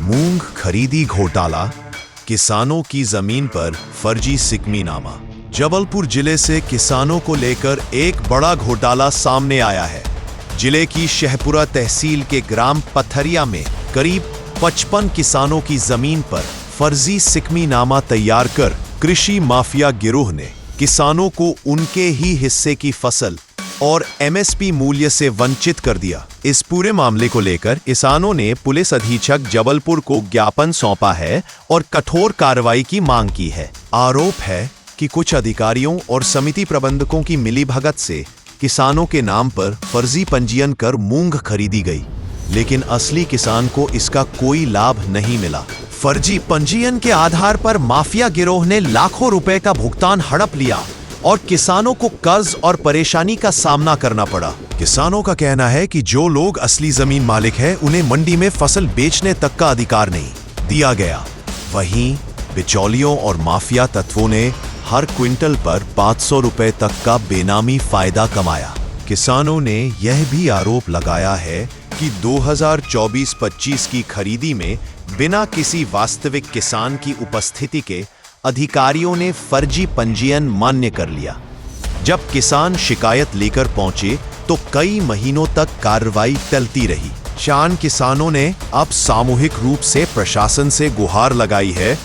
मूंग खरीदी घोटाला, किसानों की जमीन पर फर्जी सिकमीनामा। जबलपुर जिले से किसानों को लेकर एक बड़ा घोटाला सामने आया है। जिले की शहपुरा तहसील के ग्राम पथरिया में करीब 55 किसानों की जमीन पर फर्जी सिकमीनामा तैयार कर कृषि माफिया गिरोह ने किसानों को उनके ही हिस्से की फसल और एमएसपी मूल्य से वंचित कर दिया। इस पूरे मामले को लेकर किसानों ने पुलिस अधीक्षक जबलपुर को ज्ञापन सौंपा है और कठोर कार्रवाई की मांग की है। आरोप है कि कुछ अधिकारियों और समिति प्रबंधकों की मिलीभगत से किसानों के नाम पर फर्जी पंजीयन कर मूंग खरीदी गई, लेकिन असली किसान को इसका कोई लाभ नहीं मिला। फर्जी पंजीयन के आधार पर माफिया गिरोह ने लाखों रुपए का भुगतान हड़प लिया और किसानों को कर्ज और परेशानी का सामना करना पड़ा। किसानों का कहना है कि जो लोग असली जमीन मालिक हैं, उन्हें मंडी में फसल बेचने तक का अधिकार नहीं दिया गया। वहीं बिचौलियों और माफिया तत्वों ने हर क्विंटल पर 500 रुपए तक का बेनामी फायदा कमाया। किसानों ने यह भी आरोप लगाया है कि 2024-25 की खरीदी में बिना किसी वास्तविक किसान की उपस्थिति के अधिकारियों ने फर्जी पंजीयन मान्य कर लिया। जब किसान शिकायत लेकर पहुंचे तो कई महीनों तक कार्रवाई टलती रही। शान किसानों ने अब सामूहिक रूप से प्रशासन से गुहार लगाई है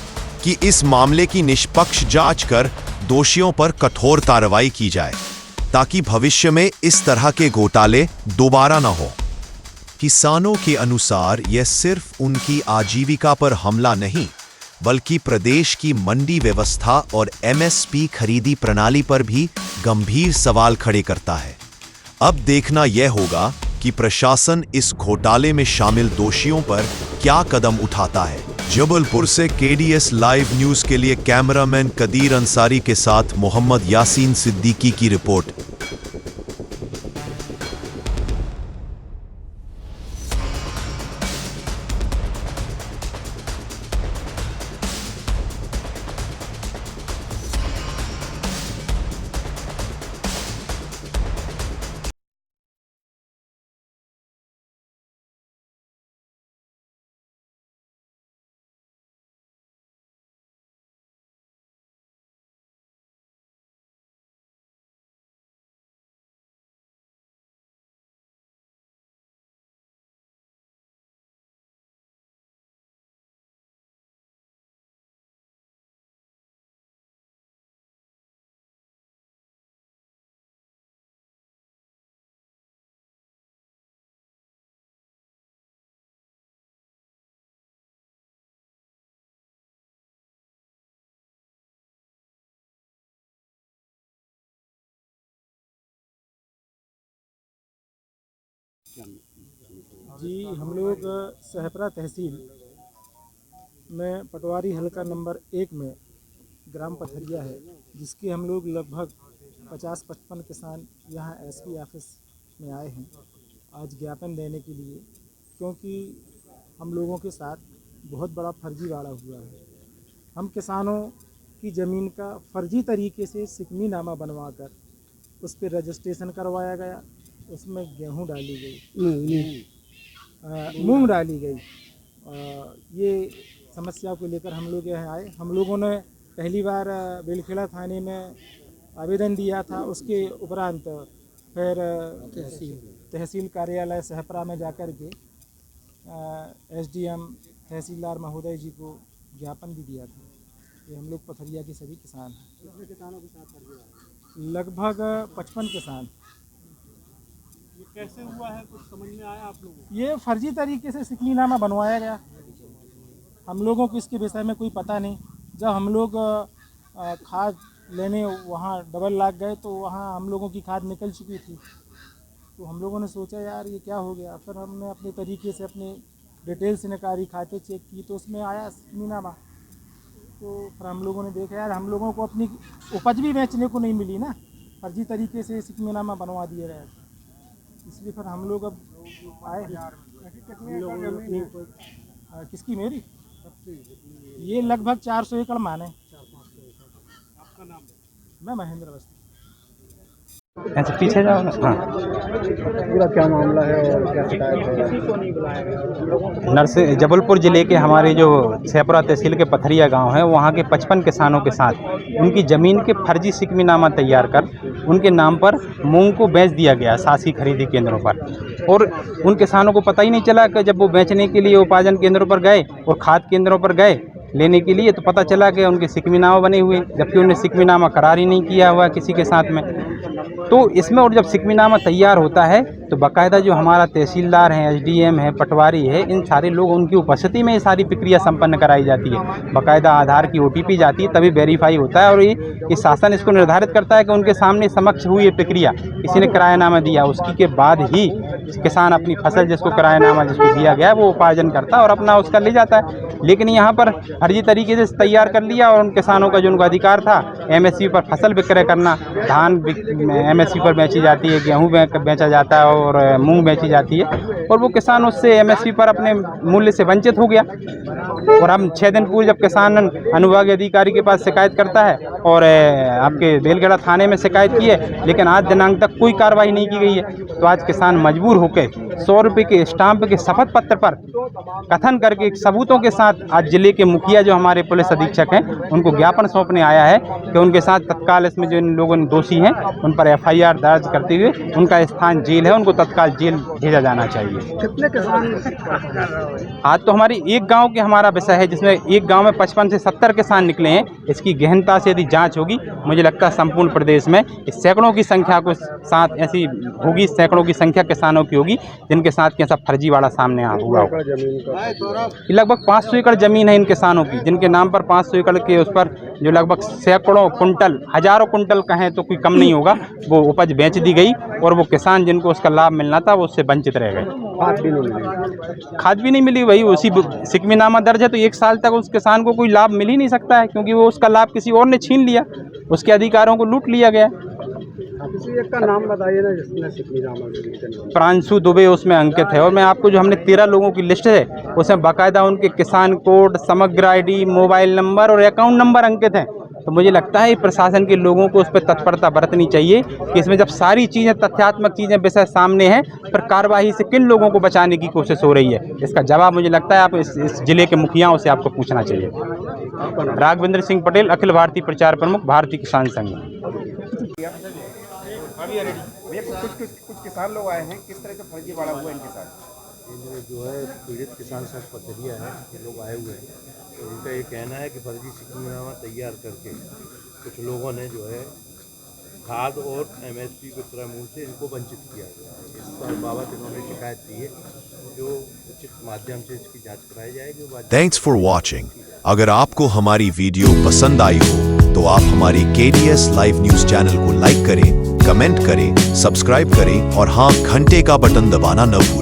कि इस मामले की निष्पक्ष जांच कर दोषियों पर कठोर कार्रवाई की जाए, ताकि भविष्य में इस तरह के घोटाले दोबारा न हो। किसानों के अनुसार यह सिर्फ उनकी आजीविका पर हमला नहीं, बल्कि प्रदेश की मंडी व्यवस्था और एमएसपी खरीदी प्रणाली पर भी गंभीर सवाल खड़े करता है। अब देखना यह होगा कि प्रशासन इस घोटाले में शामिल दोषियों पर क्या कदम उठाता है। जबलपुर से केडीएस लाइव न्यूज के लिए कैमरामैन कदीर अंसारी के साथ मोहम्मद यासीन सिद्दीकी की रिपोर्ट। जी, हम लोग शहपुरा तहसील में पटवारी हल्का नंबर 1 में ग्राम पथरिया है, जिसके हम लोग लगभग 50-55 किसान यहाँ एसपी ऑफिस में आए हैं आज ज्ञापन देने के लिए, क्योंकि हम लोगों के साथ बहुत बड़ा फर्जीवाड़ा हुआ है। हम किसानों की ज़मीन का फर्जी तरीके से सिकमीनामा बनवाकर उस पर रजिस्ट्रेशन करवाया गया, उसमें गेहूं डाली गई, मूंग डाली गई। ये समस्या को लेकर हम लोग यहाँ आए। हम लोगों ने पहली बार बेलखेड़ा थाने में आवेदन दिया था, उसके उपरांत फिर तहसील कार्यालय शहपुरा में जाकर के एसडीएम तहसीलदार महोदय जी को ज्ञापन भी दिया था। ये हम लोग पथरिया के सभी किसान हैं। कितने किसानों के साथ फर्जी? लगभग 55 किसान। ये कैसे हुआ है, कुछ समझ में आया आप लोगों को? ये फर्जी तरीके से सिकमीनामा बनवाया गया। हम लोगों को इसके विषय में कोई पता नहीं। जब हम लोग खाद लेने वहाँ डबल लाख गए तो वहाँ हम लोगों की खाद निकल चुकी थी, तो हम लोगों ने सोचा यार ये क्या हो गया। फिर हमने अपने तरीके से अपने डिटेल से निकारी खाते चेक की तो उसमें आया सिकमीनामा। तो फिर हम लोगों ने देखा यार हम लोगों को अपनी उपज भी बेचने को नहीं मिली ना, फर्जी तरीके से सिकमीनामा बनवा दिए गए, इसलिए फिर हम लोग अब आए। किसकी? मेरी? ये लगभग 400 एकड़ माने। आपका नाम? मैं महेंद्र अवस्थी। ऐसे पीछे जाओ ना। हाँ, पूरा क्या मामला है और क्या शिकायत है? नरसिंह जबलपुर ज़िले के हमारे जो सैपुरा तहसील के पथरिया गांव है, वहाँ के 55 किसानों के साथ उनकी ज़मीन के फर्जी सिकमीनामा तैयार कर उनके नाम पर मूंग को बेच दिया गया शासी खरीदी केंद्रों पर। और उन किसानों को पता ही नहीं चला कि जब वो बेचने के लिए उपार्जन केंद्रों पर गए और खाद केंद्रों पर गए लेने के लिए, तो पता चला कि उनके सिकमीनामा बने हुए, जबकि उन्होंने सिकमीनामा करार ही नहीं किया हुआ किसी के साथ में। तो इसमें और जब सिकमीनामा तैयार होता है तो बाकायदा जो हमारा तहसीलदार हैं, एसडीएम है, पटवारी है, इन सारे लोग उनकी उपस्थिति में ये सारी प्रक्रिया संपन्न कराई जाती है। बाकायदा आधार की ओटीपी जाती है, तभी वेरीफाई होता है। और ये शासन इसको निर्धारित करता है कि उनके सामने समक्ष हुई ये प्रक्रिया, किसी ने किरायानामा दिया, उसकी के बाद ही किसान अपनी फसल जिसको किरायानामा जिसको दिया गया है वो उपार्जन करता है और अपना उसका ले जाता है। लेकिन यहाँ पर फर्जी तरीके से तैयार कर लिया और उन किसानों का जो उनका अधिकार था एमएसपी पर फसल विक्रय करना, धान एमएसपी पर बेची जाती है, गेहूँ बेचा जाता है और मूंग बेची जाती है, और वो किसान उससे एमएसपी पर अपने मूल्य से वंचित हो गया। और हम 6 दिन पूर्व जब किसान अनुविभागीय अधिकारी के पास शिकायत करता है और आपके बेलगढ़ा थाने में शिकायत की है, लेकिन आज दिनांक तक कोई कार्रवाई नहीं की गई है। तो आज किसान मजबूर होकर 100 रुपये के स्टाम्प के शपथ पत्र पर कथन करके सबूतों के साथ आज जिले के मुखिया जो हमारे पुलिस अधीक्षक हैं उनको ज्ञापन सौंपने आया है कि उनके साथ तत्काल इसमें जो इन लोगों ने दोषी हैं उन पर एफआईआर दर्ज करते हुए उनका स्थान जेल है, उनको तत्काल जेल भेजा जाना चाहिए। कितने किसान? आज तो हमारी एक गांव के हमारा विषय है जिसमें एक गांव में 55 से 70 किसान निकले हैं। इसकी गहनता से यदि जांच होगी, मुझे लगता है संपूर्ण प्रदेश में इस सैकड़ों की संख्या को साथ ऐसी होगी, सैकड़ों की संख्या किसानों की होगी जिनके साथ कैसा फर्जीवाड़ा सामने हुआ होगा। लगभग 500 एकड़ जमीन है इन किसानों की, जिनके नाम पर 500 एकड़ के उस पर जो लगभग सैकड़ों कुंटल, हजारों कुंटल कहें तो कोई कम नहीं होगा, वो उपज बेच दी गई और वो किसान जिनको उसका लाभ मिलना था वो उससे वंचित रह गए। खाद भी नहीं मिली, वही उसी सिकमीनामा दर्ज है तो 1 साल तक उस किसान को कोई लाभ मिल ही नहीं सकता है, क्योंकि वो उसका लाभ किसी और ने छीन लिया, उसके अधिकारों को लूट लिया गया। किसी एक का नाम बताइए ना जिसने सिकमीनामा। प्रांशु दुबे उसमें अंकित है, और मैं आपको जो हमने 13 लोगों की लिस्ट है उसमें बाकायदा उनके किसान कोड, समग्र आईडी, मोबाइल नंबर और अकाउंट नंबर अंकित हैं। तो मुझे लगता है प्रशासन के लोगों को उस पर तत्परता बरतनी चाहिए कि इसमें जब सारी चीज़ें तथ्यात्मक चीज़ें विषय सामने हैं, पर कार्रवाई से किन लोगों को बचाने की कोशिश हो रही है, इसका जवाब मुझे लगता है आप इस जिले के मुखियाओं से आपको पूछना चाहिए। राघवेंद्र सिंह पटेल, अखिल भारतीय प्रचार प्रमुख, भारतीय किसान संघ। भैया कुछ किसान लोग आए हैं, किस तरह का फर्जीवाड़ा हुआ इनके साथ? जो है पीड़ित किसान संघ पथरिया है, ये लोग आए हुए हैं, तो इनका ये कहना है कि फर्जी सिकमीनामा तैयार करके कुछ लोगों ने जो है खाद और एमएसपी विक्रय मूल्य से इनको वंचित किया गया है। इस बाबत इन्होंने शिकायत की है, जो उचित माध्यम से इसकी जांच कराई जाएगी। Thanks for watching. अगर आपको हमारी वीडियो पसंद आई हो तो आप हमारी KDS लाइव न्यूज चैनल को लाइक करें, कमेंट करें, सब्सक्राइब करें और हाँ, घंटे का बटन दबाना न भूलें।